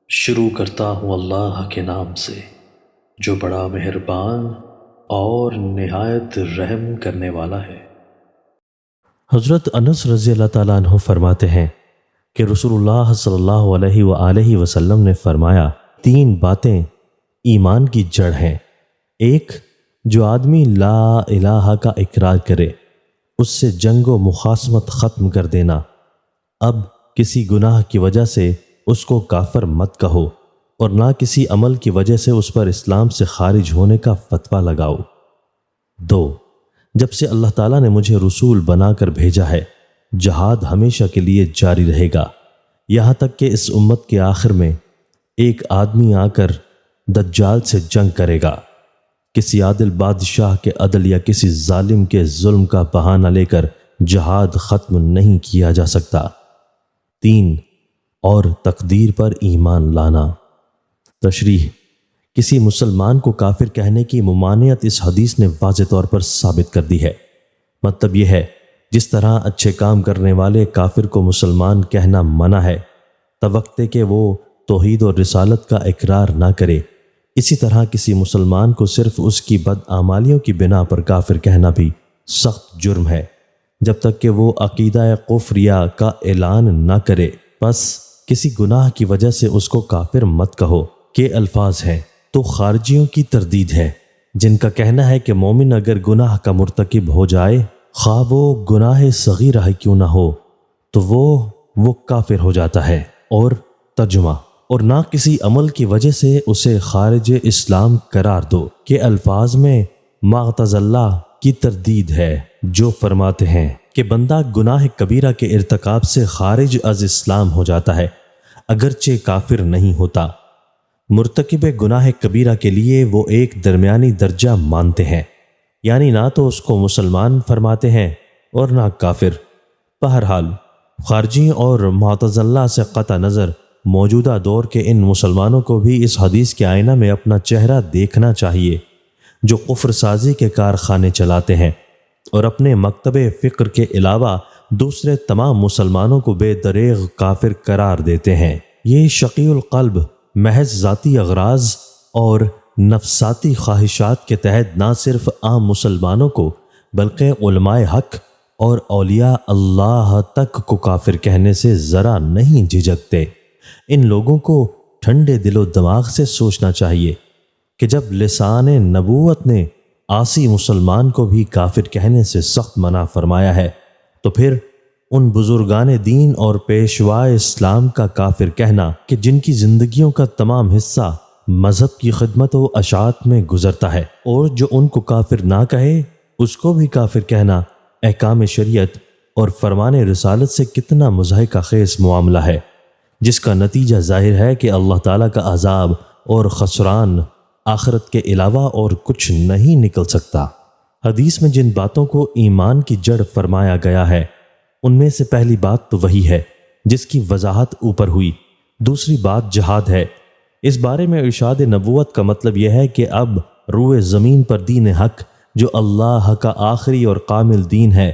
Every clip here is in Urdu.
شروع کرتا ہوں اللہ کے نام سے جو بڑا مہربان اور نہایت رحم کرنے والا ہے۔ حضرت انس رضی اللہ تعالیٰ عنہ فرماتے ہیں کہ رسول اللہ صلی اللہ علیہ وآلہ وسلم نے فرمایا، 3 باتیں ایمان کی جڑ ہیں۔ ایک، جو آدمی لا الہ کا اقرار کرے، اس سے جنگ و مخاصمت ختم کر دینا۔ اب کسی گناہ کی وجہ سے اس کو کافر مت کہو اور نہ کسی عمل کی وجہ سے اس پر اسلام سے خارج ہونے کا فتویٰ لگاؤ۔ 2، جب سے اللہ تعالیٰ نے مجھے رسول بنا کر بھیجا ہے، جہاد ہمیشہ کے لیے جاری رہے گا، یہاں تک کہ اس امت کے آخر میں ایک آدمی آ کر دجال سے جنگ کرے گا۔ کسی عادل بادشاہ کے عدل یا کسی ظالم کے ظلم کا بہانہ لے کر جہاد ختم نہیں کیا جا سکتا۔ 3، اور تقدیر پر ایمان لانا۔ تشریح: کسی مسلمان کو کافر کہنے کی ممانعت اس حدیث نے واضح طور پر ثابت کر دی ہے۔ مطلب یہ ہے، جس طرح اچھے کام کرنے والے کافر کو مسلمان کہنا منع ہے، توقع کہ وہ توحید اور رسالت کا اقرار نہ کرے، اسی طرح کسی مسلمان کو صرف اس کی بدعمالیوں کی بنا پر کافر کہنا بھی سخت جرم ہے، جب تک کہ وہ عقیدہ کفریہ کا اعلان نہ کرے۔ پس کسی گناہ کی وجہ سے اس کو کافر مت کہو کہ الفاظ ہیں تو خارجیوں کی تردید ہے، جن کا کہنا ہے کہ مومن اگر گناہ کا مرتکب ہو جائے، خواہ وہ گناہ صغیرہ ہی کیوں نہ ہو، تو وہ کافر ہو جاتا ہے۔ اور ترجمہ: اور نہ کسی عمل کی وجہ سے اسے خارج اسلام قرار دو کہ الفاظ میں معتز اللہ کی تردید ہے، جو فرماتے ہیں کہ بندہ گناہ کبیرہ کے ارتکاب سے خارج از اسلام ہو جاتا ہے اگرچہ کافر نہیں ہوتا۔ مرتکب گناہ کبیرہ کے لیے وہ ایک درمیانی درجہ مانتے ہیں، یعنی نہ تو اس کو مسلمان فرماتے ہیں اور نہ کافر۔ بہرحال خارجی اور معتزلہ سے قطع نظر موجودہ دور کے ان مسلمانوں کو بھی اس حدیث کے آئینہ میں اپنا چہرہ دیکھنا چاہیے، جو کفر سازی کے کارخانے چلاتے ہیں اور اپنے مکتب فکر کے علاوہ دوسرے تمام مسلمانوں کو بے دریغ کافر قرار دیتے ہیں۔ یہ شقی القلب محض ذاتی اغراض اور نفساتی خواہشات کے تحت نہ صرف عام مسلمانوں کو بلکہ علماء حق اور اولیاء اللہ تک کو کافر کہنے سے ذرا نہیں جھجکتے۔ ان لوگوں کو ٹھنڈے دل و دماغ سے سوچنا چاہیے کہ جب لسان نبوت نے عاصی مسلمان کو بھی کافر کہنے سے سخت منع فرمایا ہے، تو پھر ان بزرگان دین اور پیشوا اسلام کا کافر کہنا کہ جن کی زندگیوں کا تمام حصہ مذہب کی خدمت و اشاعت میں گزرتا ہے، اور جو ان کو کافر نہ کہے اس کو بھی کافر کہنا احکام شریعت اور فرمان رسالت سے کتنا مضحکہ خیز معاملہ ہے، جس کا نتیجہ ظاہر ہے کہ اللہ تعالیٰ کا عذاب اور خسران آخرت کے علاوہ اور کچھ نہیں نکل سکتا۔ حدیث میں جن باتوں کو ایمان کی جڑ فرمایا گیا ہے، ان میں سے پہلی بات تو وہی ہے جس کی وضاحت اوپر ہوئی۔ دوسری بات جہاد ہے۔ اس بارے میں ارشاد نبوت کا مطلب یہ ہے کہ اب روئے زمین پر دین حق، جو اللہ کا آخری اور کامل دین ہے،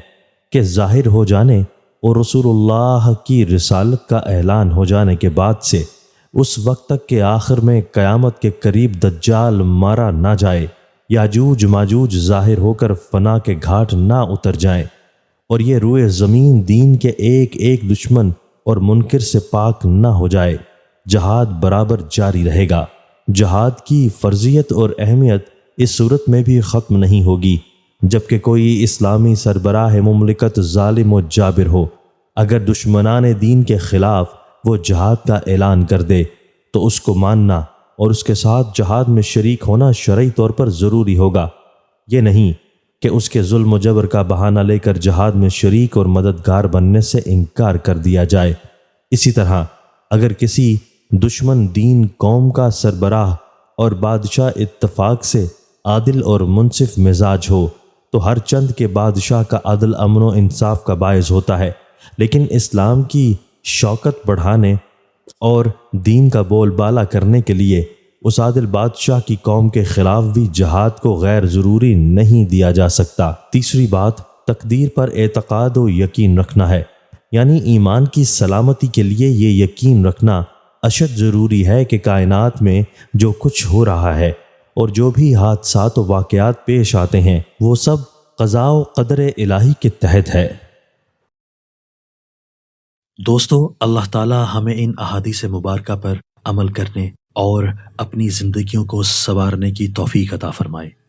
کہ ظاہر ہو جانے اور رسول اللہ کی رسالت کا اعلان ہو جانے کے بعد سے اس وقت تک کہ آخر میں قیامت کے قریب دجال مارا نہ جائے، یاجوج ماجوج ظاہر ہو کر فنا کے گھاٹ نہ اتر جائیں، اور یہ روئے زمین دین کے ایک ایک دشمن اور منکر سے پاک نہ ہو جائے، جہاد برابر جاری رہے گا۔ جہاد کی فرضیت اور اہمیت اس صورت میں بھی ختم نہیں ہوگی جبکہ کوئی اسلامی سربراہ مملکت ظالم و جابر ہو، اگر دشمنان دین کے خلاف وہ جہاد کا اعلان کر دے تو اس کو ماننا اور اس کے ساتھ جہاد میں شریک ہونا شرعی طور پر ضروری ہوگا۔ یہ نہیں کہ اس کے ظلم و جبر کا بہانہ لے کر جہاد میں شریک اور مددگار بننے سے انکار کر دیا جائے۔ اسی طرح اگر کسی دشمن دین قوم کا سربراہ اور بادشاہ اتفاق سے عادل اور منصف مزاج ہو تو ہر چند کے بادشاہ کا عدل امن و انصاف کا باعث ہوتا ہے، لیکن اسلام کی شوکت بڑھانے اور دین کا بول بالا کرنے کے لیے اس عادل بادشاہ کی قوم کے خلاف بھی جہاد کو غیر ضروری نہیں دیا جا سکتا۔ تیسری بات تقدیر پر اعتقاد و یقین رکھنا ہے، یعنی ایمان کی سلامتی کے لیے یہ یقین رکھنا اشد ضروری ہے کہ کائنات میں جو کچھ ہو رہا ہے اور جو بھی حادثات و واقعات پیش آتے ہیں وہ سب قضاء و قدر الہی کے تحت ہے۔ دوستو، اللہ تعالی ہمیں ان احادیث مبارکہ پر عمل کرنے اور اپنی زندگیوں کو سنوارنے کی توفیق عطا فرمائے۔